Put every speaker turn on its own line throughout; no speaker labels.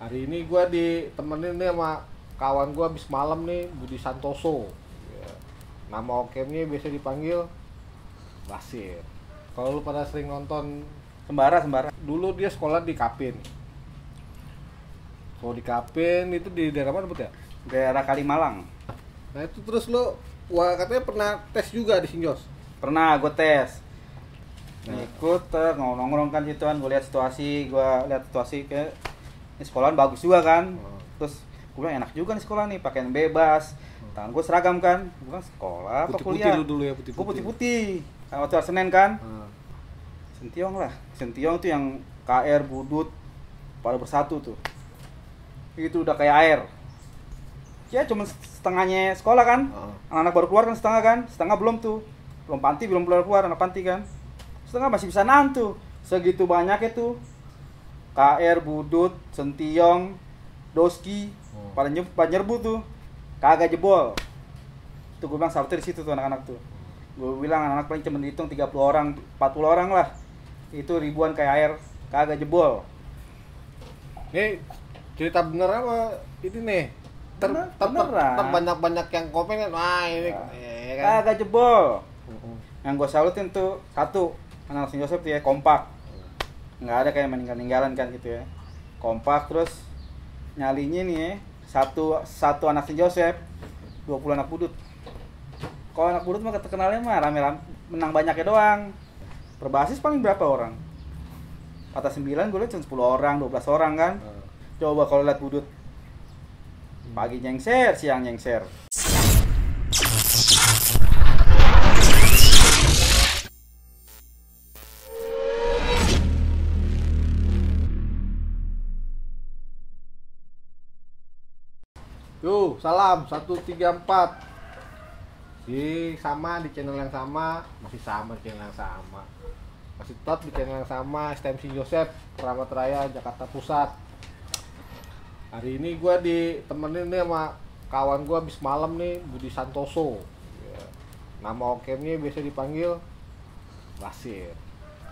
Hari ini gue ditemenin nih sama kawan gue abis malam nih, Budi Santoso. Ya. Nama okemnya biasa dipanggil Basir. Kalau lu pada sering nonton,
Sembara.
dulu dia sekolah di Kapin. Kalau di Kapin itu di daerah mana, Bud ya?
Daerah Kalimalang.
Nah itu terus lu, wah katanya pernah tes juga di Sinjos.
Pernah gue tes.
Nah.
Ikut nongkrong kan situ kan, gue lihat situasi kayak ini sekolahan bagus juga kan. Terus gue bilang enak juga nih sekolah nih, pakaian bebas. Tangan gue seragam kan. Gue bilang sekolah apa
Putih-putih
kuliah?
lu dulu ya,
Gue putih-putih. Kan waktu hari Senin kan. Sentiong lah. Sentiong tuh yang KR Budut pada bersatu tuh. Itu udah kayak air. Ya cuma setengahnya sekolah kan. Anak-anak baru keluar kan setengah belum tuh. Belum keluar anak panti kan. Setengah masih bisa nahan tuh. Segitu banyaknya tuh. KR Budut, Sentiong, Doski, pada nyerbu tuh. Kagak jebol. Tuh gue bilang sahabatnya di situ tuh anak-anak tuh. Gue bilang anak-anak paling cuma dihitung 30 orang, 40 orang lah. Itu ribuan kayak air, kagak jebol.
Ini cerita bener apa ini nih? Banyak-banyak yang komen kan, wah ini ya kan?
Kagak jebol. Yang gue salutin tuh satu, anak Saint Joseph tuh ya kompak. Nggak ada kayak meninggalan kan gitu ya. Kompak, terus nyalinya nih ya, satu anak Saint Joseph, 20 anak Budut. Kalau anak Budut mah terkenalnya mah rame-rame, menang banyaknya doang. Perbasis paling berapa orang? Kata 9 gue liat cuma 10 orang, 12 orang kan. Coba kalau lihat Budut, pagi nyengser, siang nyengser.
Yo, salam 134. Sama di channel yang sama, masih sama di channel yang sama. Masih tetap di channel yang sama, STM Saint Joseph, Keramat Raya, Jakarta Pusat. Hari ini gue ditemenin nih sama kawan gue abis malam nih, Budi Santoso. Ya. Nama okemnya biasa dipanggil Basir.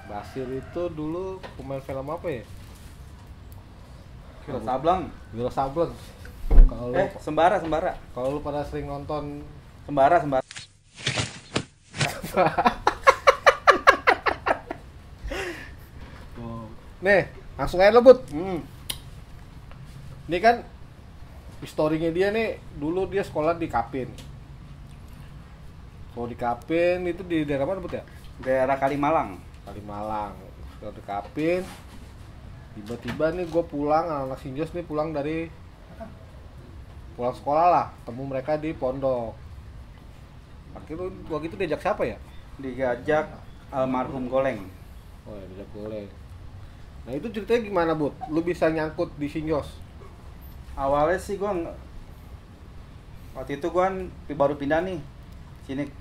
Basir itu dulu pemain film apa ya?
Wiro Sableng.
Wiro Sableng. Kalau
Sembara.
kalau lu pada sering nonton
Sembara.
nih, langsung aja lo, Bud. Ini kan historinya dia nih, dulu dia sekolah di Kapin. Kalau di Kapin itu di daerah mana, Bud ya?
Daerah Kalimalang.
Kalimalang. Sekolah di Kapin. Tiba-tiba nih gue pulang, anak Sinjos nih pulang sekolah lah, temu mereka di pondok. Akhirnya waktu itu diajak siapa ya?
Diajak almarhum Goleng.
Oh ya, diajak Goleng. Nah itu ceritanya gimana, Bud? Lu bisa nyangkut di Sinjos?
Awalnya sih waktu itu gua baru pindah nih sini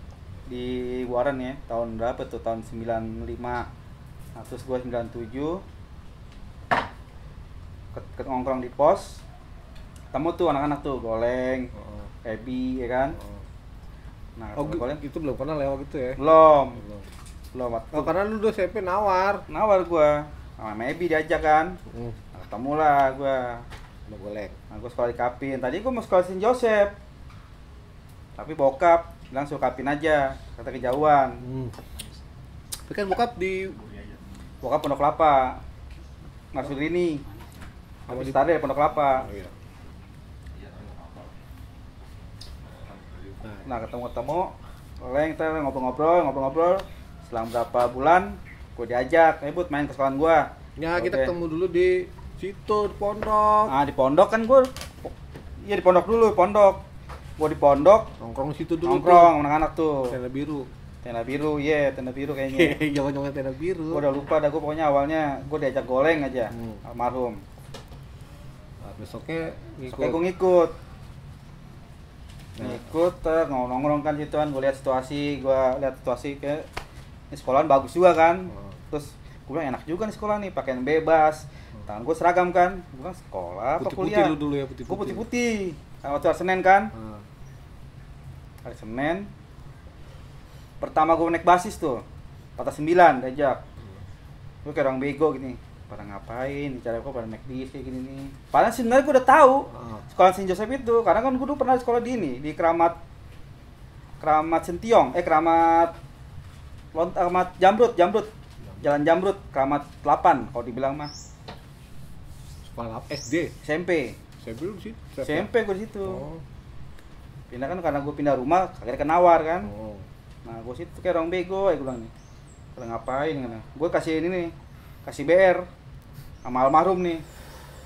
di Buaran ya, tahun berapa tuh, tahun 95. Nah, terus gua 97 nongkrong di pos, ketemu tuh anak-anak tuh Goleng, Ebi ya kan. Nah,
Goleng itu belum pernah lewat gitu ya?
Belum.
Oh, karena lu udah SMP nawar
gua sama Ebi diajak kan. Nah, ketemu lah gua
sama Goleng.
Nah, gua sekolah di Kapin. Tadi gua mau sekolah di Saint Joseph, tapi bokap bilang suruh Kapin aja, kata kejauhan.
Tapi kan bokap
Pondok Kelapa, Marsudini, habis tadi Pondok Kelapa.
Oh, iya.
Nah, ketemu Goleng, kita ngobrol. Selang berapa bulan, gue diajak, Bud main ke sekolahan gue.
Ya, kita ketemu dulu di situ, di pondok.
Nah, di pondok kan gue, iya di pondok dulu, gue di pondok,
Nongkrong situ dulu.
nongkrong anak-anak tuh.
Tenda biru.
Tenda biru kayaknya.
Jangan tenda biru.
Gue udah lupa gue pokoknya awalnya gue diajak Goleng aja, almarhum.
Nah, besoknya
gue ngikut. Nongkrong kan situ kan, gue lihat situasi kayak ini sekolahan bagus juga kan. Terus gue bilang enak juga nih sekolah nih, pakaian bebas. Tangan gue seragam kan. Gue bilang sekolah apa kuliah?
Putih-putih dulu ya, putih-putih.
Gue putih-putih. Kan waktu hari Senin kan. Hari Senin. Pertama gue naik basis tuh. 49 diajak. Gue kayak orang bego gini. pada ngapain, cara kok pada McD kayak gini nih. Padahal sebenarnya gue udah tahu sekolah Saint Joseph itu, karena kan gue dulu pernah sekolah di ini, di Keramat Sentiong, Keramat Jamrut, Jalan Jamrut, Keramat 8 kalau dibilang mah.
Sekolah SD,
SMP.
SMP lu sih.
SMP gue di situ.
Oh.
Pindah kan karena gue pindah rumah, akhirnya kenawar kan.
Oh.
Nah, gue situ kayak orang bego, gue bilang nih. Pada ngapain kan? Gue kasih ini nih, kasih BR sama almarhum nih.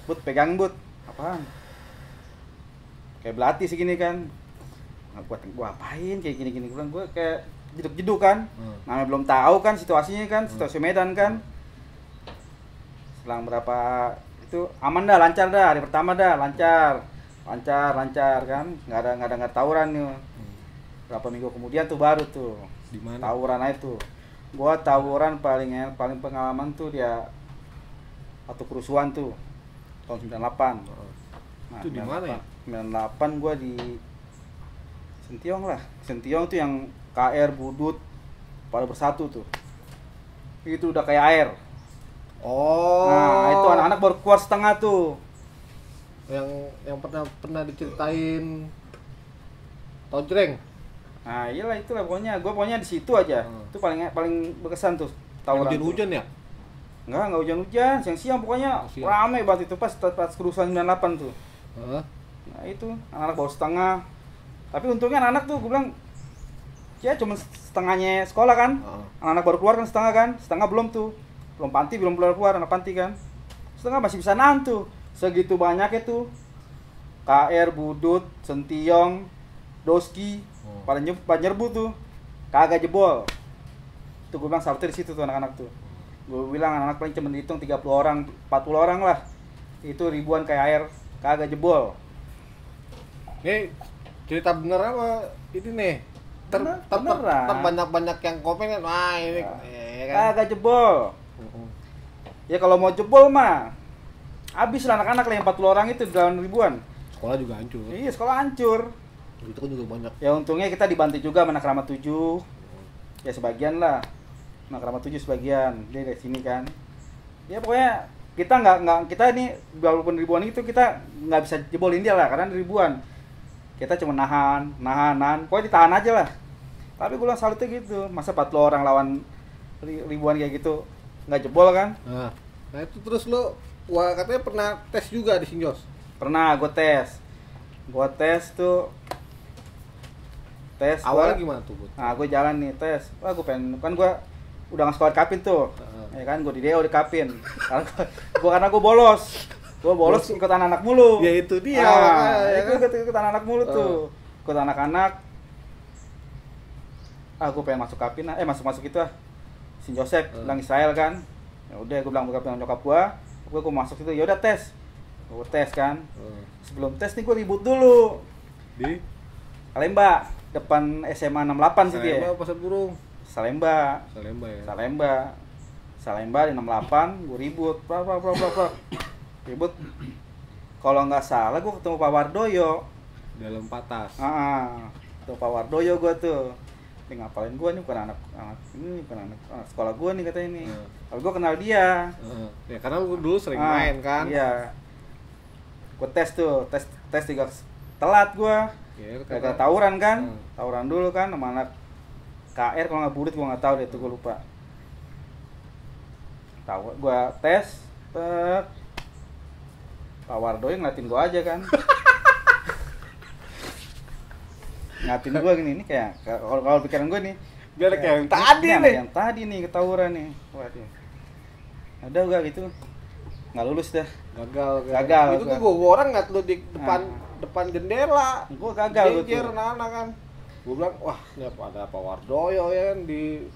But pegang but, apaan? Kayak belati segini kan. Nah, gue apain kayak gini-gini, gue bilang gue kayak jeduk-jeduk kan. Namanya belum tahu kan situasinya kan, situasi Medan kan. Selang berapa itu aman dah, lancar dah, hari pertama dah lancar kan, nggak ada tawuran nih. Berapa minggu kemudian tuh baru tuh
Di mana?
tawuran aja tuh. Gua tawuran paling pengalaman tuh dia waktu kerusuhan tuh tahun 98. Nah,
Itu di mana ya?
98 gua di Sentiong lah. Sentiong tuh yang KR Budut pada bersatu tuh. Itu udah kayak air.
Oh.
Nah, itu anak-anak baru keluar setengah tuh.
Yang pernah diceritain Tojreng.
Nah, iyalah itulah pokoknya di situ aja. Itu paling berkesan tuh tawuran.
Hujan ya?
Enggak hujan-hujan, siang-siang pokoknya
Siang.
rame banget itu pas kerusuhan 98 tuh.
Heeh.
Nah, itu anak-anak baru setengah. Tapi untungnya anak-anak tuh gue bilang ya cuma setengahnya sekolah kan. Anak-anak baru keluar kan setengah belum tuh. Belum keluar anak panti kan. Setengah masih bisa nahan tuh. Segitu banyaknya tuh. KR, Budut, Sentiong, Doski, pada nyerbu tuh. Kagak jebol. Tuh gue bilang salutir di situ tuh anak-anak tuh. Gue bilang anak-anak paling cuma dihitung 30 orang, 40 orang lah. Itu ribuan kayak air, kagak jebol.
Nih cerita bener apa ini nih?
Beneran.
Banyak yang komen kan, wah ini ya kan.
Kagak jebol. Ya kalau mau jebol mah habis lah anak-anak lah yang 40 orang itu dalam ribuan.
Sekolah juga hancur.
Iya, sekolah hancur.
Itu kan juga banyak.
Ya untungnya kita dibantu juga sama anak Keramat 7. Ya sebagian lah. Anak Keramat 7 sebagian. Dia dari sini kan. Ya pokoknya kita kita ini walaupun ribuan itu kita nggak bisa jebolin dia lah karena ribuan. Kita cuma nahan. Pokoknya ditahan aja lah. Tapi gue bilang salutnya gitu. Masa 40 orang lawan ribuan kayak gitu nggak jebol kan?
Nah itu terus lo, wah katanya pernah tes juga di Sinjos.
Pernah gue tes.
Awalnya gimana tuh?
Nah, gue jalan nih tes. Wah, gue pengen kan gue udah nggak sekolah di Kapin tuh. Ya kan, gue di DO di Kapin. Karena gue bolos. Gue bolos ikut anak-anak mulu.
Ya itu dia.
Ikut anak-anak mulu tuh. Ikut anak-anak. Gue pengen masuk Kapin. Masuk itu Saint Joseph, bilang Israel kan. Ya udah, gue bilang nyokap gue masuk situ. Ya udah tes. Gue tes kan. Sebelum tes nih gue ribut dulu
Di
Salemba, depan SMA 68 situ ya.
Pasar Burung.
Salemba
Ya.
Salemba di 68, gue ribut. Ribut. Kalau nggak salah gue ketemu Pak Wardoyo
Dalam patas.
Ketemu Pak Wardoyo gue tuh. Ini ngapalin gue nih, bukan anak sekolah gue nih katanya ini. Kalau gue kenal dia.
Ya karena lu dulu sering main kan.
Iya. Gue tes juga telat gue. Kayak tawuran kan. Tawuran dulu kan sama anak KR, kalau nggak Budut gue nggak tahu deh itu, gue lupa. Gue tes, Pak Wardoyo ngeliatin gue aja kan. Ngatin gue gini, ini kayak kalau pikiran gue nih
biar kayak yang tadi nih.
Yang tadi nih ketawuran nih. Waduh. Ada gak gitu? Nggak lulus dah. Gagal.
Itu tuh gue orang nggak lu di depan jendela.
Gue gagal
tuh. Anak-anak kan. Gue bilang, wah ini ada Pak Wardoyo ya kan di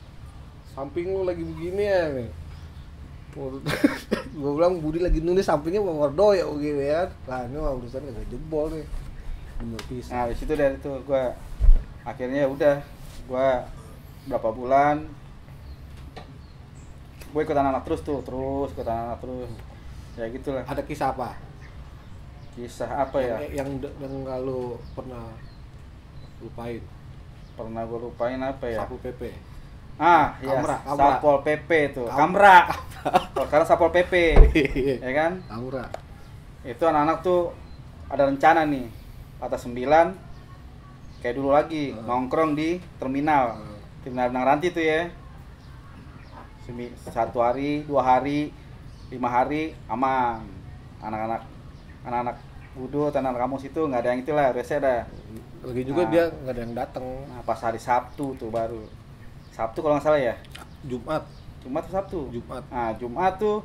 samping lu lagi begini ya nih. Gue bilang Budi lagi nulis sampingnya Pak Wardoyo gitu ya. Lah ini mah urusan kagak jebol nih.
Nah di situ dari itu gue akhirnya udah, gue berapa bulan gue ikut anak-anak terus ya gitulah.
Ada kisah apa?
Kisah apa ya?
Yang nggak lo pernah lupain?
Pernah gue lupain apa ya?
Sapu PP.
Iya,
Kamra.
Satpol PP itu. Kamra. Kalau sekarang Satpol PP. Ya kan?
Kamra.
Itu anak-anak tuh ada rencana nih. Atas 9 kayak dulu lagi nongkrong di terminal. Terminal Benang Ranti tuh ya. 1 hari, 2 hari, 5 hari aman. Anak-anak budut, anak-anak kampus itu nggak ada yang itulah, rese dah.
Lagi juga dia nggak ada yang datang.
Nah, pas hari Sabtu tuh baru. Sabtu kalau nggak salah ya.
Jumat
Jumat atau Sabtu?
Jumat.
Nah, Jumat tuh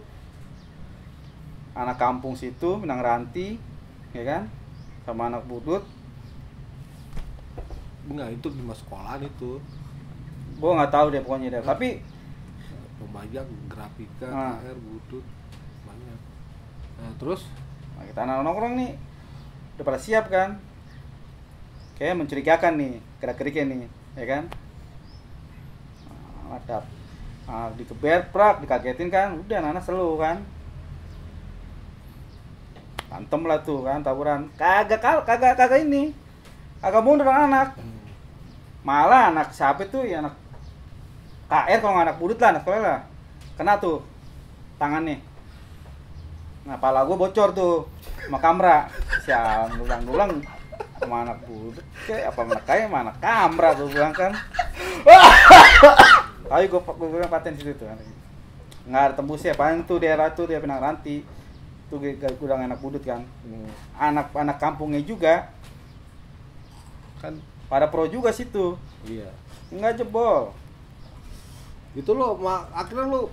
anak kampung situ, Benang Ranti, ya kan? Sama anak budut.
Enggak, itu di sekolahan itu.
Gua nggak tahu deh pokoknya deh. Tapi
Pembayang, grafika,
Nah.
KR, budut, banyak. Nah, terus
nah, kita anak nongkrong nih udah pada siap kan? Kayak mencurigakan nih, gerak-geriknya nih, ya kan? Ada dikeber, prak, dikagetin kan? Udah anak-anak selalu kan? Tantem lah tuh kan, tawuran. Kagak ini. Kagak mundur anak. Malah anak siapa tuh ya, anak KR kalau nggak anak budut lah, anak sekolah lah. Kena tuh tangannya. Nah, pala gue bocor tuh sama Kamra. Siang dulang-dulang sama anak budut kayak apa anak kaya sama anak Kamra gue bilang kan. Tapi gue bilang paten situ tuh. Nggak ada tembusnya, paling tuh daerah tuh dia Benang Ranti. Tuh gudang anak budut kan. Anak kampungnya juga
kan
pada pro juga situ.
iya.
Nggak jebol.
Itu lo akhirnya lo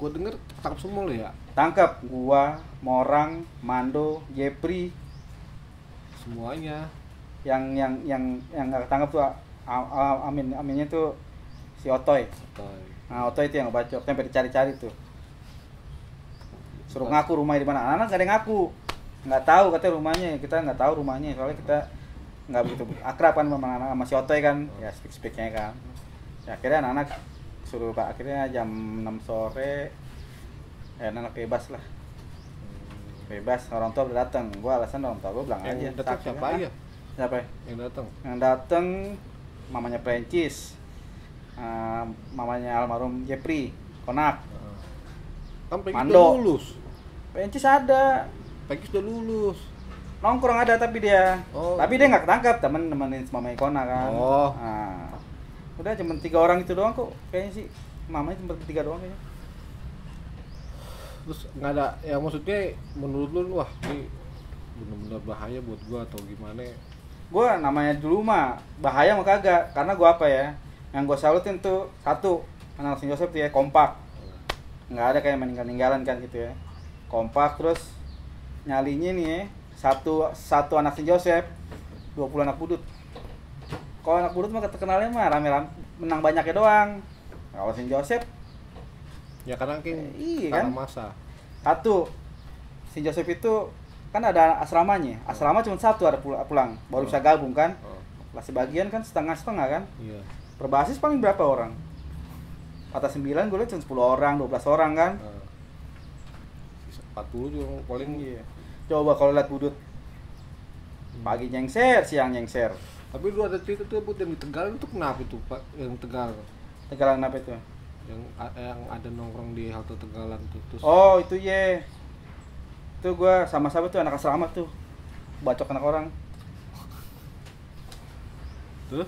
gue denger tangkap semua lo ya.
Tangkap gua, Morang, Mando, Jepri,
Semuanya.
yang nggak tangkap tuh aminnya tuh si Otoy. Nah, Otoy itu yang ngebacok sampai dicari-cari tuh. Suruh ngaku rumahnya di mana. Anak-anak gak ada yang ngaku. Nggak tahu katanya rumahnya. Kita nggak tahu rumahnya soalnya kita nggak begitu akrab kan sama si Otoy kan. Ya speak-speaknya kan. Ya, akhirnya anak-anak suruh Pak, akhirnya jam 6 sore anak bebas lah. Bebas, orang tua udah datang. Gua alasan orang tua gua bilang aja.
Yang datang
sakit
siapa
kan?
aja?
Siapa?
Yang datang.
Yang datang mamanya Prencis. Mamanya almarhum Jepri, Konak.
Kan Peggy
Mando.
udah lulus.
Prencis ada.
Peggy udah lulus.
Nongkrong ada tapi dia.
Oh.
Tapi dia nggak ketangkap, temenin mamanya Konak kan.
Oh.
Nah, udah cuma 3 orang itu doang kok. Kayaknya sih mamanya cuma 3 doang kayaknya.
Terus nggak ada, ya maksudnya menurut lu wah ini bener-bener bahaya buat gua atau gimana?
Gua namanya dulu mah bahaya mah kagak, karena gua apa ya, yang gua salutin tuh satu anak Saint Joseph tuh ya kompak, nggak ada kayak meninggalan kan gitu ya, kompak. Terus nyalinya nih ya, satu anak Saint Joseph 20 anak budut. Kalau anak budut mah terkenalnya mah rame-rame menang banyaknya doang. Kalau Saint Joseph
Ya karena
iya
karena
kan?
masa.
Satu, Saint Joseph itu kan ada asramanya. Asrama cuma satu ada pulang, baru bisa gabung kan. Lah sebagian kan setengah-setengah kan.
Iya.
Per basis paling berapa orang? Atas 9 gue lihat cuma 10 orang, 12 orang kan.
40 juga paling.
Iya. Coba kalau lihat budut pagi nyengser, siang nyengser.
Tapi lu ada cerita tuh buat yang di Tegal itu kenapa itu Pak? Yang Tegal
Tegalan apa itu?
yang ada nongkrong di halte Tegalan tuh terus.
Oh, itu ye. Itu gua sama siapa tuh anak asrama tuh. Bacok anak orang.
Terus?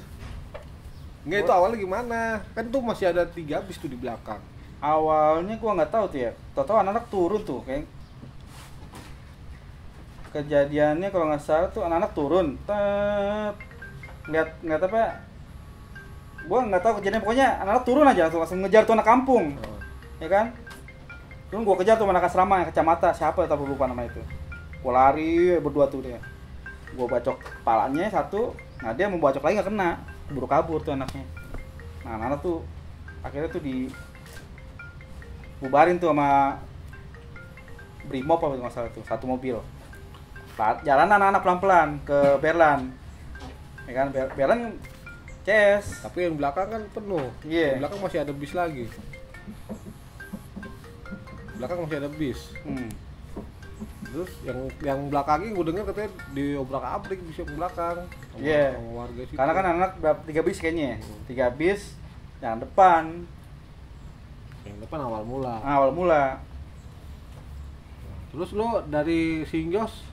Enggak, itu awalnya gimana? Kan tuh masih ada 3 bis tuh di belakang.
Awalnya gua nggak tahu tuh ya. Tahu-tahu anak-anak turun tuh kayak kejadiannya kalau nggak salah tuh anak-anak turun. Lihat apa? Gua nggak tahu kejadian, pokoknya anak-anak turun aja langsung ngejar tuh anak kampung. Ya kan? Terus gua kejar tuh anak asrama yang kacamata, siapa tapi lupa nama itu. Gua lari berdua tuh dia. Gua bacok kepalanya satu, nah dia mau bacok lagi nggak kena, buru kabur tuh anaknya. Nah anak tuh akhirnya tuh bubarin tuh sama Brimob apa nggak salah tuh, satu mobil. Jalan anak-anak pelan-pelan ke Berlan. Ya kan, Berlan CS.
Tapi yang belakang kan penuh.
Iya.
Di belakang masih ada bis lagi. Belakang masih ada bis. Terus yang belakangnya gue dengar katanya diobrak-abrik bis yang belakang.
Iya.
Sama warga situ.
Karena kan anak 3 bis kayaknya ya. 3 bis Yang depan.
Yang depan awal mula.
Awal mula.
Terus lo dari Sinjos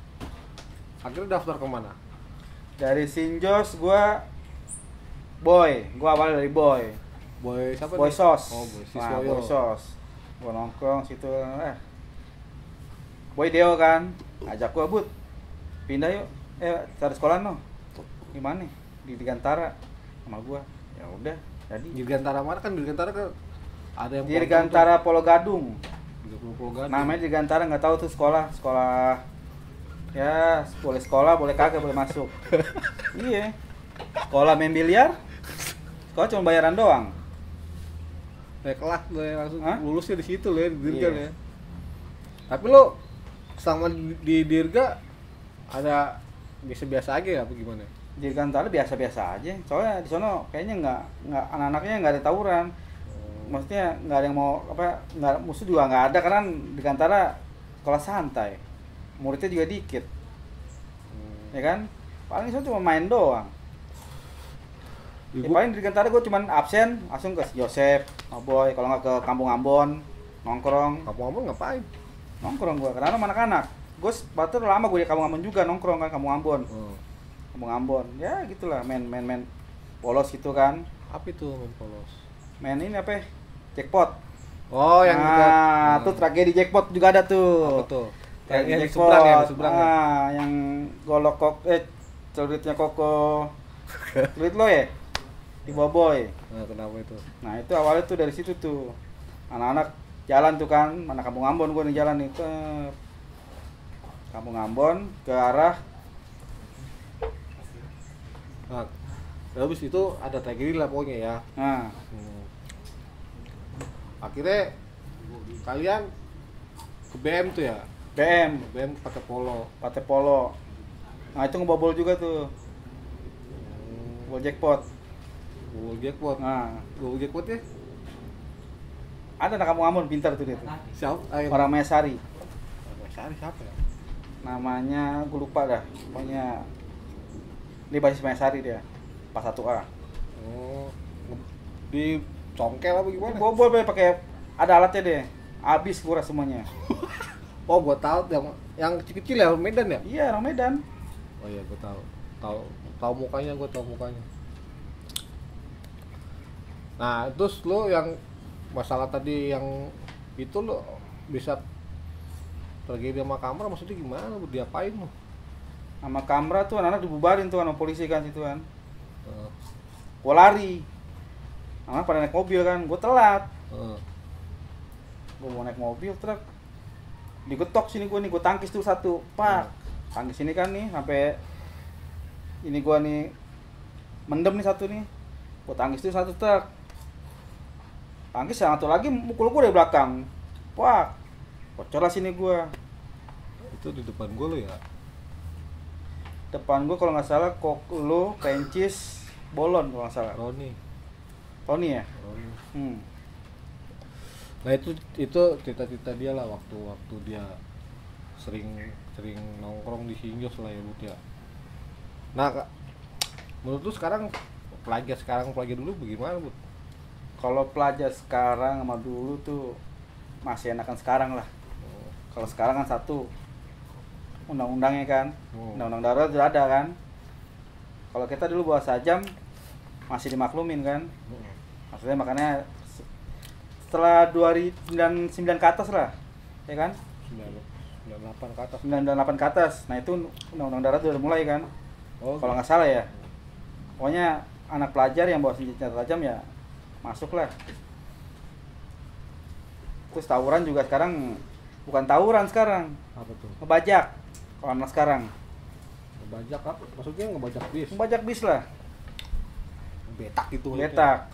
akhirnya daftar kemana?
Dari Sinjos gua awalnya dari Boy.
Boy siapa?
Boy
nih?
Sos.
Oh, Boy
Nah,
Siswoyo.
Boy Sos. Gua nongkrong situ. Boy Deo kan, ajak gua, Bud. Pindah yuk. Cari sekolah no. Gimana? Di Dirgantara sama gua. Ya udah, jadi.
Dirgantara mana kan? Dirgantara kan ada yang
Dirgantara Polo Gadung.
30 Gadung.
Namanya Dirgantara, nggak tahu tuh sekolah ya boleh sekolah boleh kagak boleh masuk. Iya, sekolah main biliar, sekolah cuma bayaran doang.
Naik kelas lo ya, langsung
Hah?
lulusnya di situ lo ya, di Dirga
Iya.
ya. Tapi lo selama di Dirga ada biasa-biasa aja ya apa gimana?
Dirgantara biasa-biasa aja, soalnya di sono kayaknya nggak anak-anaknya nggak ada tawuran. Maksudnya nggak ada yang mau nggak, musuh juga nggak ada karena Dirgantara sekolah santai, muridnya juga dikit, ya kan, paling saya cuma main doang. Ya, paling di Dirgantara gue cuma absen langsung ke Yosep, Boy, kalau nggak ke Kampung Ambon nongkrong.
Kamu ngomong ngapain?
Nongkrong gue karena sama anak-anak. Gue batur lama gue di Kampung Ambon juga nongkrong kan, Kampung Ambon. Kampung Ambon, ya gitulah, main polos gitu kan.
Apa itu main polos?
Main ini apa ya? Jackpot.
Oh, yang
nah, tuh tragedi jackpot juga ada tuh.
Apa tuh?
Tragedi
Yang di
jackpot.
seberang ya, di seberang ya?
Yang golok celuritnya Koko. Celurit lo ya? Di Boboy.
Nah, kenapa itu?
Nah, itu awalnya tuh dari situ tuh. Anak-anak jalan tuh kan, mana Kampung Ambon gua nih jalan nih ke Kampung Ambon ke arah.
Nah, habis itu ada tragedi lah pokoknya ya.
Nah,
Akhirnya kalian ke BM tuh ya? BM pakai polo.
Partai Polo. Nah, itu ngebobol juga tuh. Bol jackpot.
Google Jackpot.
Nah,
Google Jackpot ya?
ada anak Kampung Ambon pintar tuh dia tuh.
Siapa?
Orang Mesari.
Sari siapa ya?
Namanya gue lupa dah. Pokoknya dia basis Mesari dia. Pas 1A.
Oh, di congkel apa gimana?
Bobol pakai ada alatnya deh. Habis kuras semuanya.
Oh, gua tahu yang kecil-kecil ya, Medan ya?
Iya, orang Medan.
Oh iya, gua tahu mukanya, gua tahu mukanya. Nah, terus lo yang masalah tadi yang itu lo bisa tragedi sama kamera maksudnya gimana? Lo diapain lo?
Sama Kamra tuh anak-anak dibubarin tuh sama polisi kan situ kan.
Uh,
Gua lari. Anak pada naik mobil kan, gua telat. Gua mau naik mobil truk. Digetok sini gua nih, gua tangkis tuh satu. Pak. Tangkis sini kan nih sampai ini gua nih mendem nih satu nih. Gua tangkis tuh satu truk. Tangkis yang satu lagi mukul gua dari belakang. Pak. Bocor lah sini gua.
itu di depan gua lo ya?
Depan gua kalau nggak salah Koklo, Pencis, Bolon kalau nggak salah. Tony ya?
Roni. Nah itu cita-cita dia lah waktu dia sering nongkrong di Sinjos lah ya Bud ya. Nah menurut lu sekarang pelajar dulu bagaimana Bud?
Kalau pelajar sekarang sama dulu tuh masih enakan sekarang lah. Kalau sekarang kan satu undang-undangnya kan, undang-undang darurat sudah ada kan. Kalau kita dulu bawa sajam masih dimaklumin kan. Maksudnya makanya setelah 2009 ke atas lah, ya kan?
98 ke atas.
98 ke atas. Nah itu undang-undang darurat sudah mulai kan.
Oh,
Kalau nggak salah ya. Pokoknya anak pelajar yang bawa senjata tajam ya masuklah. Terus tawuran juga sekarang bukan tawuran sekarang,
apa tuh?
ngebajak. Kalau anak sekarang
Ngebajak apa? Maksudnya ngebajak bis?
ngebajak bis lah,
Betak gitu.
betak.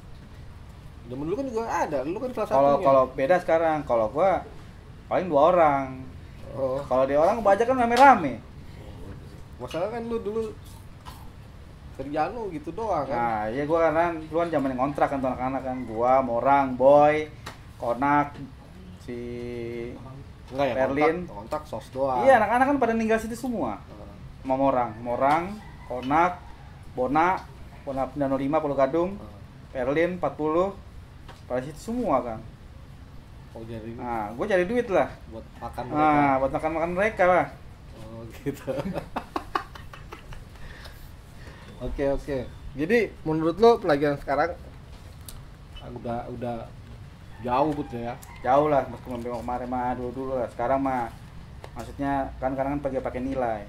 Zaman dulu kan juga ada, lu kan salah
Kalau
satunya.
kalau beda sekarang, kalau gua paling 2 orang.
Oh,
Kalau dia orang ngebajak kan rame-rame.
masalah kan lu dulu kerjaan lu gitu doang kan.
Nah, iya gua karena dulu kan zaman ngontrak kan tuh anak-anak kan, gua, Morang, Boy, Konak, si
Enggak ya,
Berlin.
kontak sos doang.
Iya, anak-anak kan pada ninggal situ semua. Sama Morang, Konak, Bona pindah 05 Pulau Gadung, Berlin 40, pada situ semua kan.
Oh jadi
Nah, gue cari duit lah.
buat makan mereka.
Nah, buat makan mereka lah.
Oh gitu. Oke. Jadi menurut lo pelajaran sekarang udah jauh but ya.
Jauh lah, kemarin mah dulu lah. Sekarang mah maksudnya kan kadang pakai nilai.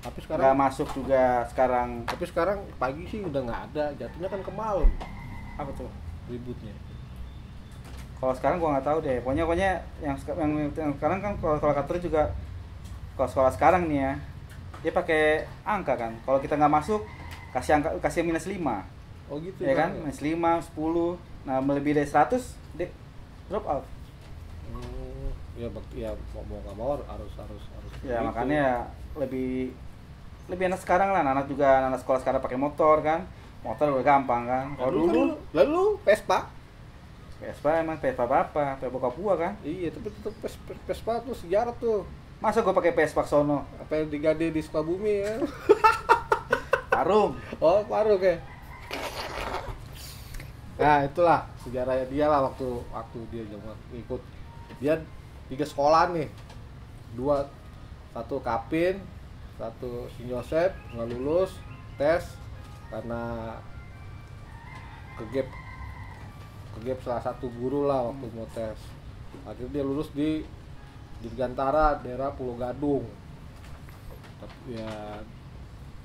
Tapi
Nggak
sekarang
masuk juga sekarang.
pagi sih udah nggak ada. Jatuhnya kan ke malam
Apa tuh?
ributnya.
Kalau sekarang gua nggak tahu deh. Pokoknya yang sekarang kan kalau kalkulator juga kalau sekolah sekarang nih ya, dia pakai angka kan. Kalau kita nggak masuk kasih minus 5.
Oh gitu
Ya kan?
ya?
Minus 5, 10. Nah, melebihi dari 100 dia drop out.
Ya mau nggak mau harus
Ya
gitu.
makanya lebih enak sekarang lah. Anak juga anak sekolah sekarang pakai motor kan. Motor udah gampang kan. Kalau dulu
lalu Vespa.
Vespa emang Vespa apa? Vespa bokap gua kan.
Iya, tapi tetap Vespa tuh sejarah tuh.
Masa gua pakai Vespa sono?
Apa yang digade di Sukabumi ya?
Tarung.
Oh, paruh kayak. Nah, itulah sejarahnya dia lah waktu dia ikut. Dia 3 sekolah nih. 1 Kapin, 1 Sin Yosep nggak lulus tes karena kegap salah satu guru lah waktu mau tes. Akhirnya dia lulus di Dirgantara daerah Pulau Gadung. Tapi ya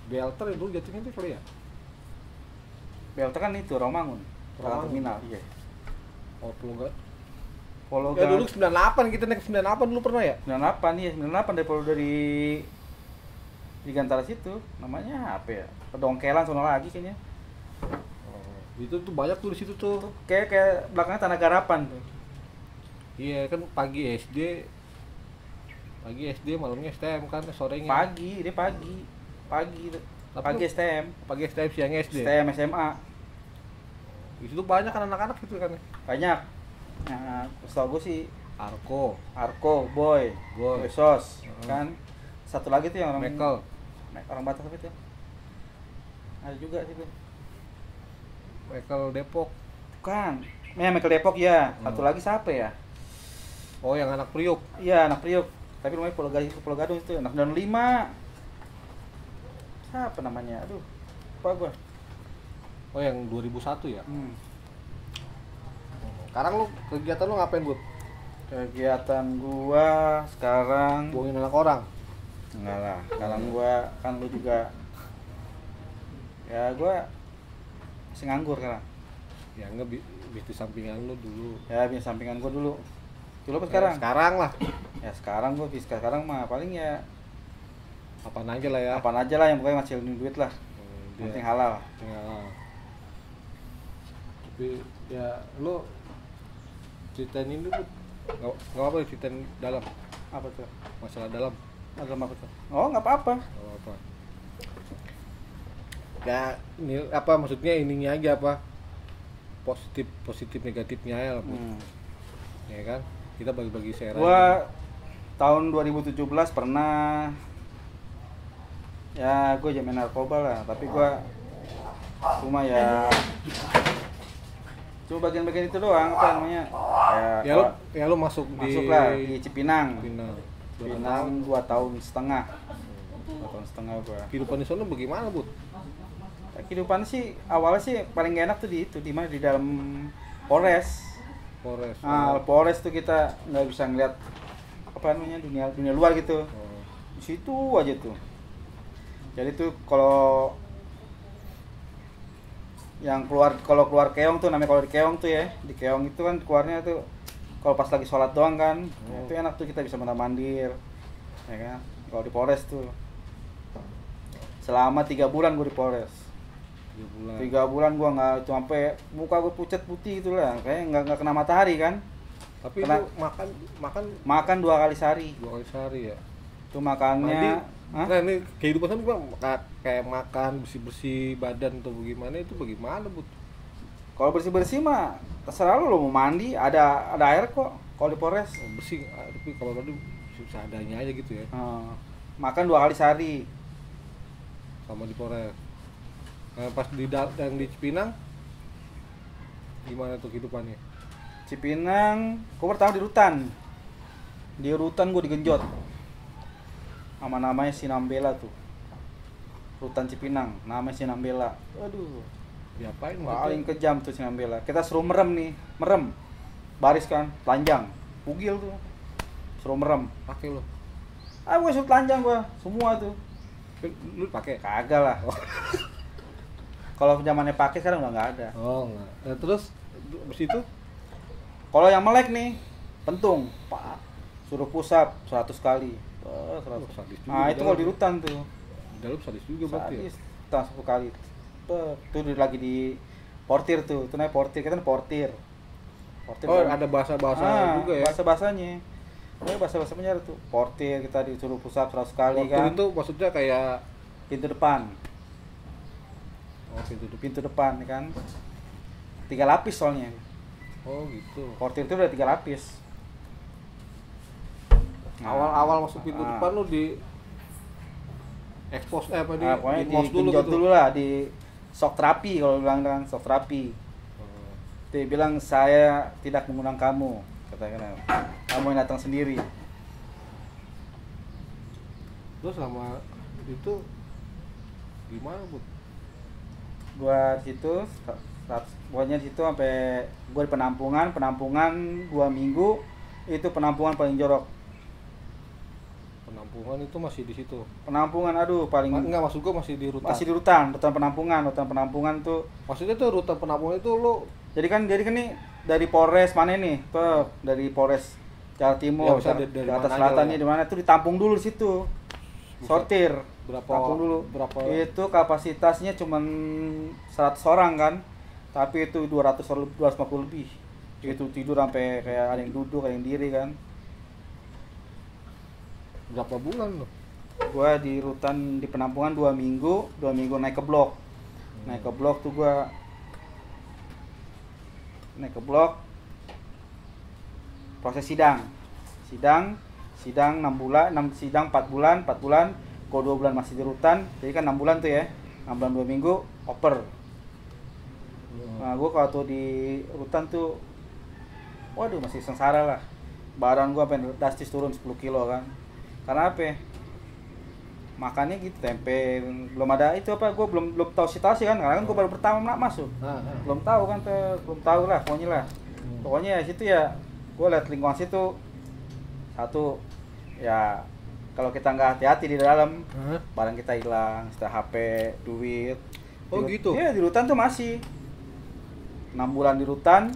Belter itu jatuhnya itu kali ya.
BLT kan itu Romangun.
Romangun.
Terminal. Iya.
Oh Pulau Gadung.
Polo
Ya dulu 98 kita naik 98 dulu pernah ya?
98 iya, 98 dari di Gantara situ. Namanya apa ya? Pedongkelan sono lagi kayaknya.
Itu tuh banyak tuh di situ tuh.
Kayak belakangnya Tanah Garapan tuh.
Iya kan pagi SD, malamnya STM kan sorenya.
Pagi.
Tapi
Pagi STM,
Pagi STM siang SD.
STM SMA.
Di situ banyak kan anak-anak gitu kan.
Banyak. Nah, setahu gue sih
Arko,
Boy, Sos,
Hmm.
kan. Satu lagi tuh yang orang
Mekel,
orang Batak apa itu? Ada juga situ.
Depok.
Bukan. Mekel Depok ya. Satu
Hmm.
lagi siapa ya?
Oh yang anak Priuk.
Iya, anak Priok. Tapi rumahnya Pulau Gadung itu, anak dan 5. Siapa namanya? Aduh, lupa gua.
Oh yang 2001 ya.
Hmm.
Sekarang lu kegiatan lu ngapain, Bud?
Kegiatan gua sekarang
Bohongin anak orang.
enggak lah. Sekarang gua kan lu juga ya gua masih nganggur sekarang.
Ya enggak bisnis sampingan lu dulu.
Ya, bisnis sampingan gua dulu. Dulu apa sekarang?
Sekarang lah.
Ya sekarang gua bisnis sekarang mah paling ya
Apaan aja lah ya.
apaan aja lah yang pokoknya ngasilin duit lah.
Dia
Penting halal.
tinggal. Tapi ya lu ceritain ini Bud. Nggak apa-apa ceritain dalam.
Apa tuh?
Masalah dalam.
Agama apa tuh? Oh, nggak apa-apa.
Nggak apa-apa. Ya ini apa maksudnya ininya aja apa? Positif negatifnya ya lah, Bud. Ya kan? Kita bagi-bagi share
Gua tahun 2017 pernah ya gue main narkoba lah, tapi gua cuma ya cuma bagian-bagian itu doang, apa namanya
Ya lu masuk
lah di Cipinang.
Pinang.
2 tahun setengah. 2 tahun setengah gua.
Kehidupan di sana bagaimana, Bud?
Ya, kehidupan sih awalnya sih paling gak enak tuh di mana di dalam Polres.
Polres.
Nah, Polres tuh kita nggak bisa ngeliat apa namanya dunia luar gitu.
Oh.
Di situ aja tuh. Jadi tuh kalau keluar keong tuh namanya, kalau di keong tuh ya, di keong itu kan keluarnya tuh kalau pas lagi sholat doang kan.
Oh.
Itu enak tuh, kita bisa mondar-mandir. Ya kan? Kalau di Polres tuh selama 3 bulan gue di Polres.
3 bulan.
3 bulan gua nggak, sampai muka gue pucat putih gitu lah, kayak nggak kena matahari kan.
Tapi
Kena-
lu
Makan 2 kali sehari.
2 kali sehari ya.
Itu makannya. Hah?
Nah ini kehidupan sana gimana? Kayak makan bersih badan atau bagaimana, itu bagaimana, Bud?
Kalau bersih mah terserah lu mau mandi, ada air kok kalau di Polres.
Oh, bersih, tapi kalau tadi seadanya aja gitu ya.
Makan 2 kali sehari.
Sama di Polres. Nah, pas yang di Cipinang gimana tuh kehidupannya?
Cipinang, gue pertama di Rutan. Di Rutan gue digenjot sama namanya Sinambela tuh. Rutan Cipinang, namanya Sinambela. Aduh,
Diapain
paling
maksudnya?
kejam tuh Sinambela. Kita suruh merem nih, merem. Baris kan, telanjang. Bugil tuh. Suruh merem.
Pakai lo.
Ah, gue suruh telanjang gue, semua tuh.
Lu pakai?
Kagak lah. Kalau zamannya pakai sekarang udah nggak ada.
Oh, enggak. Nah, terus habis itu
Kalau yang melek nih, pentung, pak, suruh push up 100 kali. 100.
sadis juga.
Nah, itu kalau di Rutan tuh.
Dalam sadis juga berarti ya.
Sadis, tas 10 kali. Tuh lagi di portir tuh, itu namanya portir, kita kan portir. Portir
Oh,
kan.
ada bahasa-bahasa juga ya.
Bahasa-bahasanya. Bahasa penjara tuh. Portir kita disuruh push up 100 kali
Waktu
kan.
itu maksudnya kayak
Pintu depan. Pintu depan kan. 3 lapis soalnya.
Oh, gitu.
Portir itu udah 3 lapis.
Awal-awal masuk pintu
Nah.
depan lu di expose apa
Pokoknya
di close dulu
digenjot
gitu.
dulu lah, di shock terapi kalau bilang kan, shock terapi.
Oh.
Dia bilang saya tidak mengundang kamu, katakan kamu yang datang sendiri.
Terus sama itu gimana, Bud?
Gua di situ, pokoknya di situ sampai gua di penampungan 2 minggu, itu penampungan paling jorok.
Penampungan itu masih di situ.
Penampungan aduh paling
Enggak, maksud gua masih di rutan.
masih di rutan penampungan tuh.
Maksudnya tuh rutan penampungan itu lu
Jadi kan nih dari Polres mana nih? Tuh, dari Polres Jawa Timur,
Ya, bisa dari
Jakarta
mana
Selatan
aja
nih
lah.
di mana tuh ditampung dulu di situ. Sortir.
berapa
Tampung dulu.
berapa
Itu kapasitasnya cuman 100 orang kan. Tapi itu 250 lebih. Itu tidur sampai kayak ada yang duduk, ada yang diri kan.
berapa bulan lu?
Gua di rutan di penampungan 2 minggu naik ke blok. Naik ke blok tuh gua naik ke blok proses sidang 6 bulan 4 bulan gua 2 bulan masih di rutan, jadi kan 6 bulan tuh ya, 6 bulan 2 minggu oper. Nah gua kalau tuh di rutan tuh waduh masih sengsara lah, badan gua pengen drastis turun 10 kilo kan, karena apa ya? Makannya gitu tempe, belum ada itu apa, gue belum tahu situasi kan, karena kan gue baru pertama masuk, belum tahu kan, belum tahu lah pokoknya ya situ ya, gue liat lingkungan situ satu ya, kalau kita nggak hati-hati di dalam barang kita hilang, setelah HP, duit.
Oh, gitu?
Iya, di rutan tuh masih 6 bulan di rutan,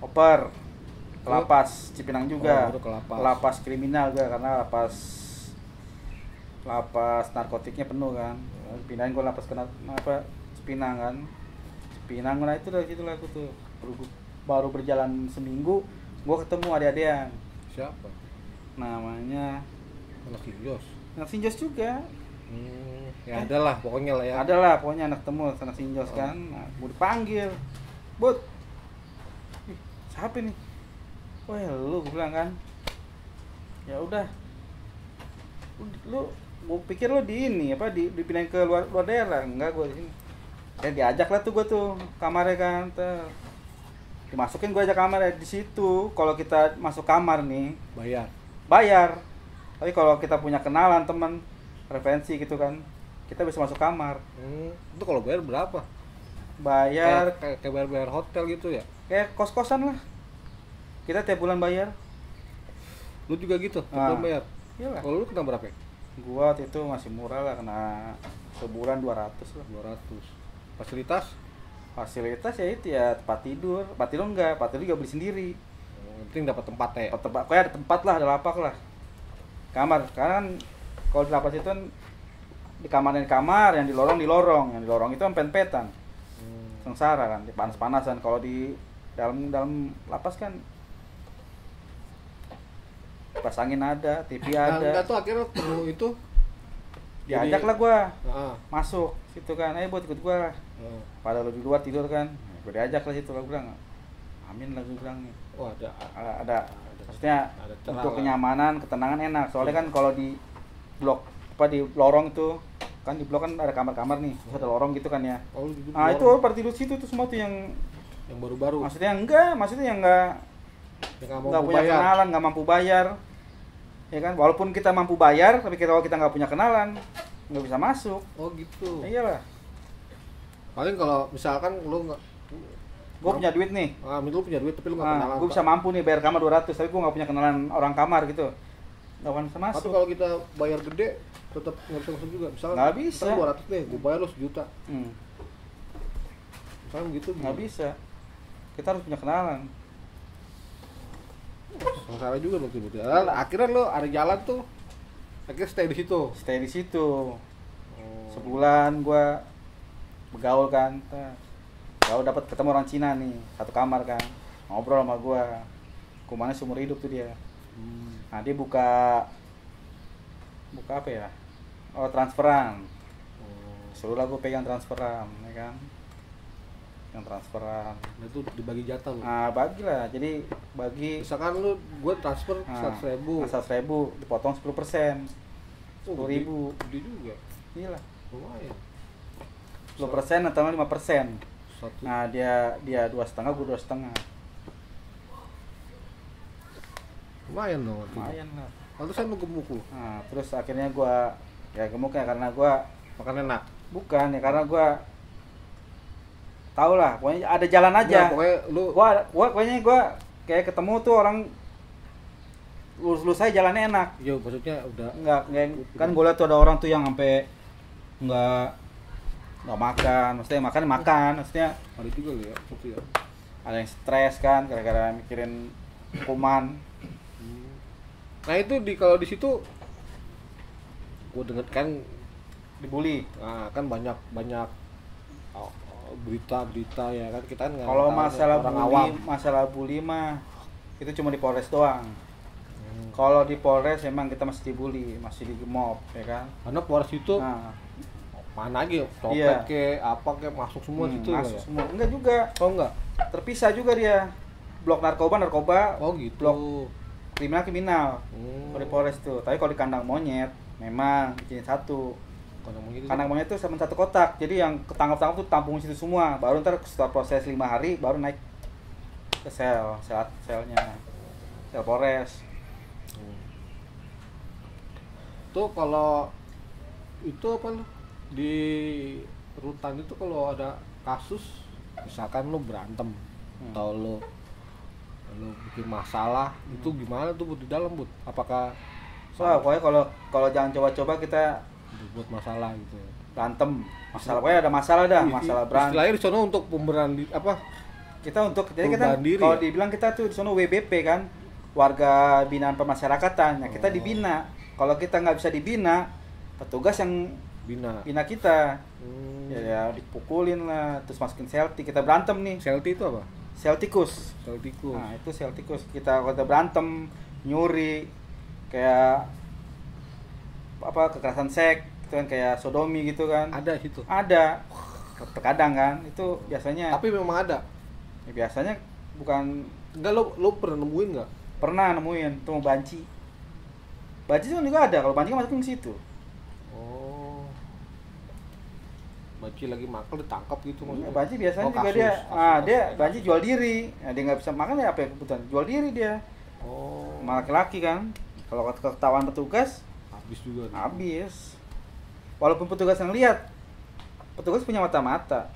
oper ke lapas Cipinang juga.
Oh, baru ke lapas.
Lapas kriminal juga, karena lapas narkotiknya penuh kan. Pindahin gue lapas Cipinang kan. Cipinang, nah itu dari situ lah aku tuh baru berjalan seminggu, gue ketemu adik-adikan.
Siapa?
Namanya
Anak Sinjos.
anak Sinjos juga.
Ya ada lah pokoknya lah ya.
Ada lah pokoknya anak temu anak Sinjos kan. Nah, gue dipanggil, Bud, ih, siapa nih? Wah lu, gue bilang kan. Ya udah, lu mau pikir lu di ini apa dipindahin ke luar daerah? Enggak, gue di sini. Ya diajak lah tuh gue tuh kamarnya kan, dimasukin gue aja kamar di situ. Kalau kita masuk kamar nih bayar. Tapi kalau kita punya kenalan teman referensi gitu kan, kita bisa masuk kamar.
Itu kalau bayar berapa?
Bayar
Kayak bayar hotel gitu ya?
kayak kos-kosan lah. Kita tiap bulan bayar.
Lu juga gitu?
Ah.
Belum bayar?
Iyalah.
Kalau lu kena berapa ya?
Gua waktu itu masih murah lah, kena sebulan 200 lah.
200. Fasilitas?
Fasilitas ya itu ya tempat tidur enggak, tempat tidur juga beli sendiri.
Yang penting dapat tempat ya.
Tempat kayak ada tempat lah, ada lapak lah. Kamar, karena kan kalau di lapas itu kan di kamar, yang di lorong itu kan pet-petan. Sengsara kan, di panas-panasan. Kalau di dalam lapas kan kipas angin ada, TV ada.
Enggak tuh akhirnya perlu itu.
Diajak lah gua
Masuk.
masuk situ kan, buat ikut gua. Pada lu di luar tidur kan, gua diajak lah situ lah, gua bilang amin lah, gua bilang nih.
Oh
Ada maksudnya
ada
untuk kenyamanan, ketenangan enak. Soalnya kan kalau di blok di lorong itu kan, di blok kan ada kamar-kamar nih, terus ada lorong gitu kan ya.
Oh, gitu.
Nah itu pada tidur situ tuh semua tuh yang
Yang baru-baru.
Maksudnya yang nggak punya kenalan, nggak mampu bayar. Ya kan, walaupun kita mampu bayar, tapi kalau kita nggak punya kenalan, nggak bisa masuk.
Oh gitu.
Iyalah.
Paling kalau misalkan lu nggak,
Gue punya duit nih.
lu punya duit tapi lu nggak kenalan.
Gue bisa mampu nih bayar kamar 200, tapi gue nggak punya kenalan orang kamar gitu. Nggak bisa
Tapi
masuk.
kalau kita bayar gede, tetap nggak bisa masuk juga. Misalkan
Nggak bisa.
200 deh, gue bayar lu 1 juta. Misalkan gitu.
Nggak bisa. Kita harus punya kenalan.
Salah juga loh tiba-tiba. Akhirnya lo ada jalan tuh. Akhirnya stay di situ.
Stay di situ. Sebulan gue bergaul kan. Kalau dapat ketemu orang Cina nih, satu kamar kan, ngobrol sama gue. Kumannya seumur hidup tuh dia. Nah dia buka apa ya? Oh transferan. Suruhlah gue pegang transferan, ya kan? Yang transferan.
Nah, itu dibagi jatah lo.
Nah bagilah, jadi bagi.
Misalkan lu, gue transfer 100.000.
100.000 dipotong 10%. 10.000.
Gede juga.
Iya lah.
Lumayan.
10% atau 5%.
Satu.
Nah dia 2,5, gue 2,5.
Lumayan dong.
Lumayan lah.
Pantesan lu gemuk lu.
Nah terus akhirnya gue ya gemuknya karena gue
Makan enak.
bukan ya karena gue tau lah, pokoknya ada jalan aja.
Nah, pokoknya lu
Pokoknya gue kayak ketemu tuh orang lurus aja jalannya enak.
yo maksudnya udah
Enggak kan gue liat tuh ada orang tuh yang sampai nggak makan, maksudnya makan, maksudnya
ada juga lo ya, gitu ya.
ada yang stres kan gara-gara mikirin kuman.
Nah itu kalau di situ gue denger kan
Dibully.
nah, kan banyak berita ya kan kita kan nggak
Kalau
tahu
masalah
orang
bully,
awam.
masalah bully mah itu cuma di Polres doang. Kalau di Polres emang kita masih dibully, masih digemop, ya kan?
Karena Polres itu
Nah,
mana aja copet
Iya.
ke apa ke masuk semua situ
masuk
ya.
semua. Enggak juga,
Oh enggak.
terpisah juga dia. Blok narkoba,
Oh gitu.
blok kriminal.
Hmm.
Kalau di Polres tuh. Tapi kalau di kandang monyet memang bikin satu.
Kandang monyet itu.
Kandang monyet itu sama satu kotak. Jadi yang ketangkap tuh tampung di situ semua. Baru ntar setelah proses 5 hari baru naik ke selnya. Sel Polres.
Tuh kalau itu apa lu di rutan itu kalau ada kasus misalkan lu berantem atau lu bikin masalah itu gimana tuh Bud, di dalam Bud? Apakah
Pokoknya kalau jangan coba-coba kita
buat masalah gitu?
berantem. Masalah pokoknya ada masalah dah, masalah berantem.
Istilahnya di sono untuk pemberan apa?
Kita jadi kita
Perubahan diri
kalau
ya?
dibilang kita tuh di sono WBP kan, warga binaan pemasyarakatan. Nah, kita dibina. Kalau kita nggak bisa dibina, petugas yang bina kita. Ya dipukulin lah, terus masukin selti, kita berantem nih.
Selti itu apa?
Seltikus.
Seltikus.
Nah, itu seltikus. Kita kalau kita berantem, nyuri, kayak apa kekerasan seks, itu kan kayak sodomi gitu kan.
Ada situ.
Ada. Terkadang kan, itu biasanya.
Tapi memang ada.
Ya, biasanya bukan.
Enggak, lo pernah nemuin nggak?
Pernah nemuin tuh banci. Banci itu juga ada, kalau banci kan masukin ke situ.
Oh. Banci lagi makan ditangkap gitu maksudnya.
Banci biasanya
Oh,
juga
kasus,
dia.
kasus.
Dia banci jual diri. Nah, dia nggak bisa makan ya apa ya kebutuhan? Jual diri dia.
Oh.
Sama laki-laki kan. Kalau ketahuan petugas,
Habis juga. nih.
habis. Walaupun petugas yang lihat, petugas punya mata-mata.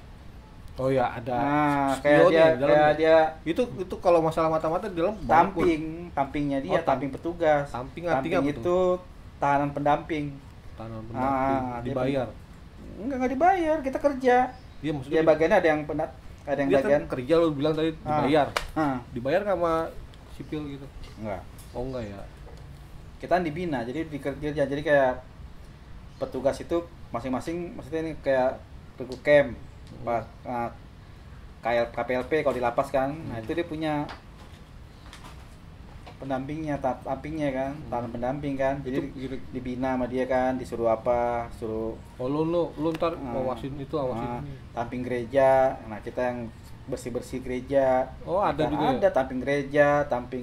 Oh ya, ada.
Nah,
spion
kayak
di dalamnya.
dia
Itu kalau masalah mata-mata di dalam banyak, Bud.
tampingnya dia,
Oh,
tamping petugas.
tamping artinya apa
itu tahanan pendamping.
Tanah pendamping
dia
dibayar.
Enggak dibayar, kita kerja.
Iya maksudnya.
Dia bagiannya ada yang ada yang
dia
bagian
kan kerja lo bilang tadi dibayar.
Ah,
Dibayar nggak sama sipil gitu?
enggak.
Oh enggak ya.
Kita dibina, jadi dikerja. Jadi kayak petugas itu masing-masing, maksudnya ini kayak regu camp, KPLP kalau di lapas kan. Nah, itu dia punya pendampingnya, tampingnya kan, tahanan pendamping kan. Jadi
Itu
dibina sama dia kan, disuruh apa, suruh
oh lu ntar awasin itu awasin ini.
tamping gereja. Nah, kita yang bersih-bersih gereja.
Oh, ada
Kita
juga ya?
ada tamping gereja, tamping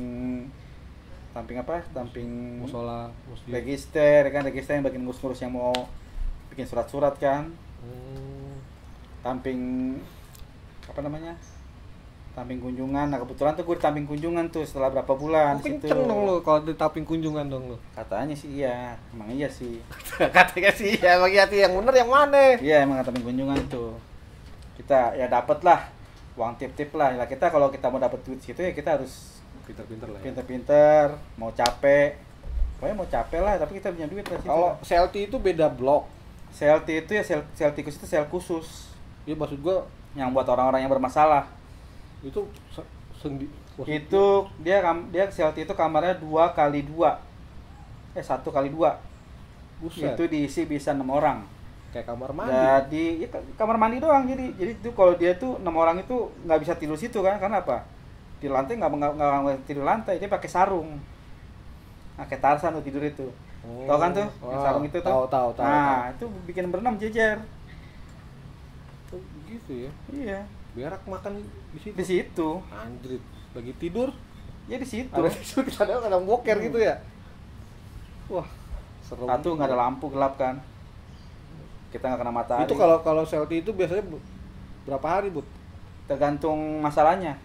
apa? Tamping
Musola, masjid.
register kan, register yang bagian ngurus-ngurus yang mau bikin surat-surat kan.
Hmm.
Tamping apa namanya? Tamping Kunjungan. Nah kebetulan tuh gue di Tamping Kunjungan tuh setelah berapa bulan
Oh,
di situ.
kenceng dong lo kalau di Tamping Kunjungan dong lo.
Katanya sih iya, emang iya sih.
Katanya sih ya bagi hati yang bener yang mana?
Iya emang Tamping Kunjungan tuh. Kita ya dapet lah uang tip-tip lah. Lah kita kalau kita mau dapet duit situ ya kita harus
Pinter-pinter lah. Ya.
pinter-pinter, mau capek. Pokoknya mau capek lah, tapi kita punya duit lah situ.
Kalau CLT itu beda blok.
CLT itu ya sel tikus itu sel khusus
Ya maksud gua
yang buat orang-orang yang bermasalah.
itu sendi.
Itu dia CLT itu kamarnya 2x2. 1x2.
Buset.
Itu diisi bisa 6 orang.
Kayak kamar mandi.
Jadi ya, kamar mandi doang. Jadi itu kalau dia tuh 6 orang itu nggak bisa tidur situ kan? Karena apa? Di lantai nggak tidur lantai, dia pakai sarung. Nah, kayak Tarzan tuh tidur itu. Tahu kan tuh? Yang sarung itu tuh.
Tahu.
Nah, itu bikin berenam jejer.
Oh, gitu ya.
Iya,
Berak makan di situ.
di situ.
Anjrit. Lagi tidur,
Ya di situ.
ada tidur kadang boker gitu ya. Wah, serem.
Satu nggak ada lampu, gelap kan. Kita nggak kena matahari.
Itu kalau CLT itu biasanya berapa hari, Bud?
tergantung masalahnya.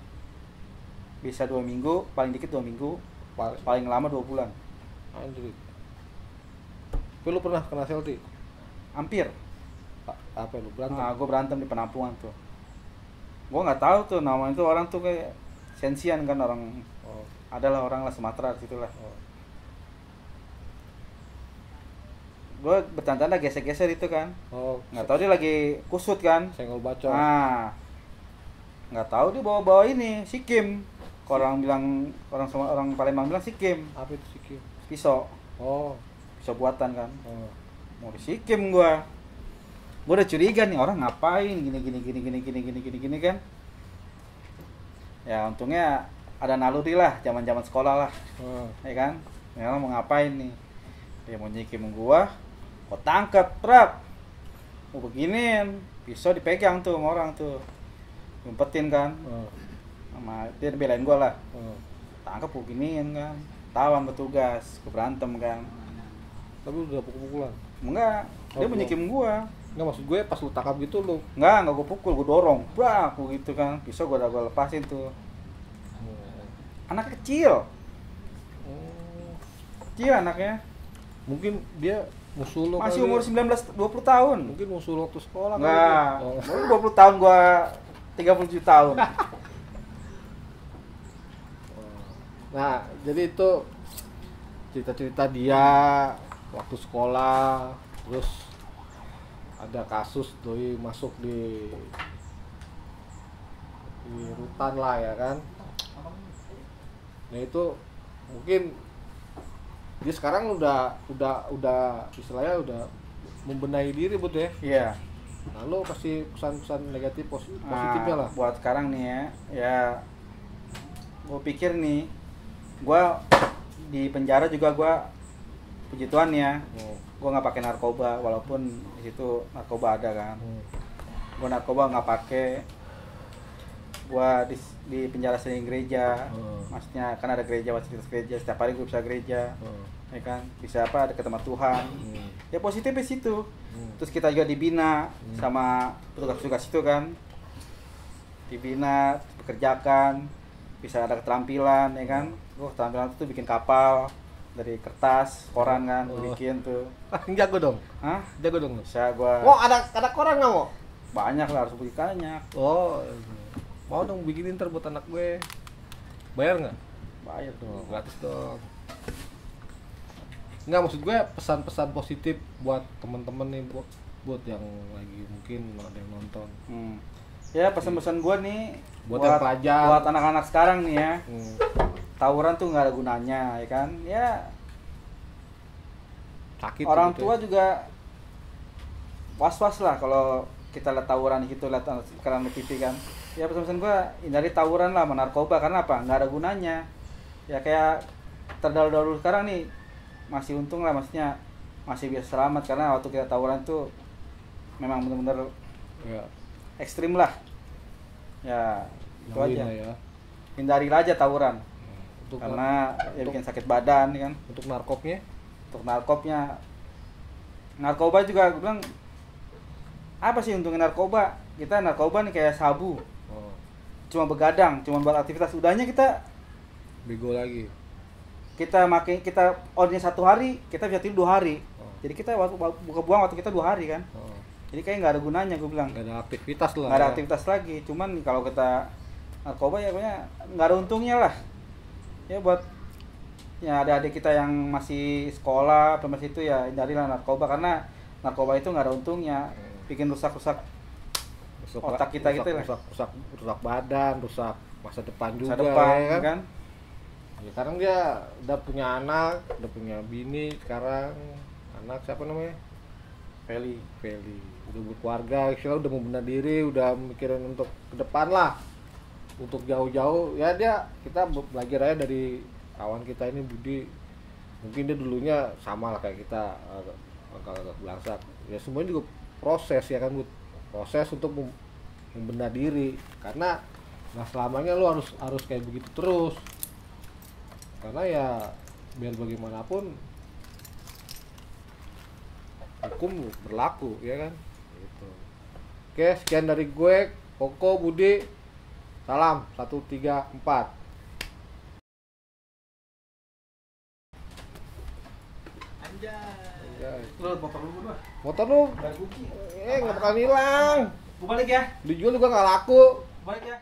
Bisa 2 minggu, paling dikit 2 minggu, paling lama 2 bulan.
Anjrit. Tapi lu pernah kena CLT?
Hampir.
Apa lu berantem?
Nah, gue berantem di penampungan tuh. Gue nggak tahu tuh nama itu orang tuh kayak sensian kan orang.
Oh.
Adalah orang lah Sumatera situlah.
Oh.
Gue bercanda gesek-geser itu kan.
Oh.
Nggak tahu dia lagi kusut kan.
Senggol bacok.
Nah, nggak tahu dia bawa ini sikim. Orang Palembang bilang sikim,
Apa itu sikil?
pisau buatan kan.
Oh.
Mau disikim gue udah curiga nih orang ngapain gini kan. Ya untungnya ada naluri lah zaman sekolah lah.
Oh.
Ya kan, ya orang mau ngapain nih, dia mau nyikim gua tangkap trap, mau beginiin, pisau dipegang tuh sama orang tuh, ngumpetin kan,
Oh.
sama dia belain gua lah,
Oh.
tangkap gua giniin kan, tawan petugas, gua berantem kan,
Tapi udah pukul-pukulan.
enggak, dia
Oh,
mau nyikim gua,
Enggak, maksud gue pas lu tangkap gitu lu.
enggak gua pukul, gua dorong, brak, gua gitu kan, pisau gua lepasin tuh, anak kecil,
Oh.
kecil anaknya,
Mungkin dia musuh lu
masih
kali.
umur 19-20 tahun.
Mungkin musuh lu waktu sekolah
Enggak,
kali. Oh.
baru 20 tahun gua 37 tahun.
Nah, jadi itu cerita-cerita dia waktu sekolah, terus ada kasus doi masuk di rutan lah ya kan. Nah itu mungkin dia sekarang udah istilahnya udah membenahi diri Bud ya.
Iya.
Lalu kasih pesan-pesan negatif positifnya lah.
Buat sekarang nih ya gue pikir nih, gue di penjara juga gue puji Tuhan ya, gue nggak pakai narkoba walaupun di situ narkoba ada kan. Gue narkoba nggak pakai. Gue di penjara sering gereja, maksudnya kan ada gereja, fasilitas gereja, setiap hari gue bisa gereja, ya kan, bisa ada ketemu Tuhan, ya positif di situ. Terus kita juga dibina sama petugas-petugas itu kan, dibina, bekerjakan, bisa ada keterampilan, ya kan. Gue keterampilan itu bikin kapal dari kertas, koran kan, gue bikin tuh.
Jago dong.
Hah?
Jago dong.
Bisa gue.
Oh, ada koran nggak mau?
Banyak lah, harus bikin banyak.
Oh, mau dong bikinin ntar buat anak gue. Bayar nggak?
Bayar tuh.
Gratis dong. Nggak, maksud gue pesan-pesan positif buat teman-teman nih, buat yang lagi mungkin ada yang nonton.
Ya pesan-pesan gue nih
Buat yang pelajar.
buat anak-anak sekarang nih ya,
Hmm.
tawuran tuh nggak ada gunanya, ya kan? Ya
Sakit.
orang
gitu
tua
ya.
juga was-was lah kalau kita lihat tawuran gitu, lihat sekarang di TV kan. Ya pesan-pesan gue hindari tawuran lah, narkoba, karena apa? Nggak ada gunanya. Ya kayak terdahulu sekarang nih masih untung lah, maksudnya masih bisa selamat, karena waktu kita tawuran tuh memang benar-benar
Ya.
ekstrim lah. Ya itu
Jauhin
aja.
lah ya.
Hindari aja tawuran,
Untuk
karena ya bikin sakit badan kan.
untuk narkopnya.
Untuk narkoba juga gue bilang, apa sih untungnya narkoba? Kita narkoba nih kayak sabu.
Oh.
cuma begadang, cuma buat aktivitas. Udahnya kita
bego lagi.
kita ordernya 1 hari, kita bisa tidur 2 hari.
Oh.
Jadi kita buang waktu kita 2 hari kan.
Oh.
Jadi kayak nggak ada gunanya, gue bilang.
Nggak ada aktivitas lah.
Nggak ada
ya.
aktivitas lagi. Cuman kalau kita narkoba ya pokoknya nggak ada untungnya lah. Ya buat ya adik-adik kita yang masih sekolah atau masih itu ya hindarilah narkoba, karena narkoba itu nggak ada untungnya. Bikin rusak-rusak otak kita gitu lah.
Rusak badan, rusak masa depan juga.
Masa depan
ya
kan.
Ya, sekarang dia udah punya anak, udah punya bini sekarang. Anak siapa namanya? Feli. Udah berkeluarga, istilah udah mau benar diri, udah mikirin untuk ke depan lah. Untuk jauh-jauh, ya kita belajar aja dari kawan kita ini Budi. Mungkin dia dulunya sama lah kayak kita, agak belangsak. Ya semuanya juga proses ya kan, Bud. Proses untuk membenar diri. Karena nggak selamanya lu harus kayak begitu terus. Karena ya biar bagaimanapun hukum berlaku ya kan gitu. Oke, sekian dari gue Koko Budi, salam 134.
Anjay. Lu motor lu berdua.
Motor lu
Udah kunci.
nggak bakal hilang,
Gua balik ya.
dijual juga nggak laku.
Balik ya.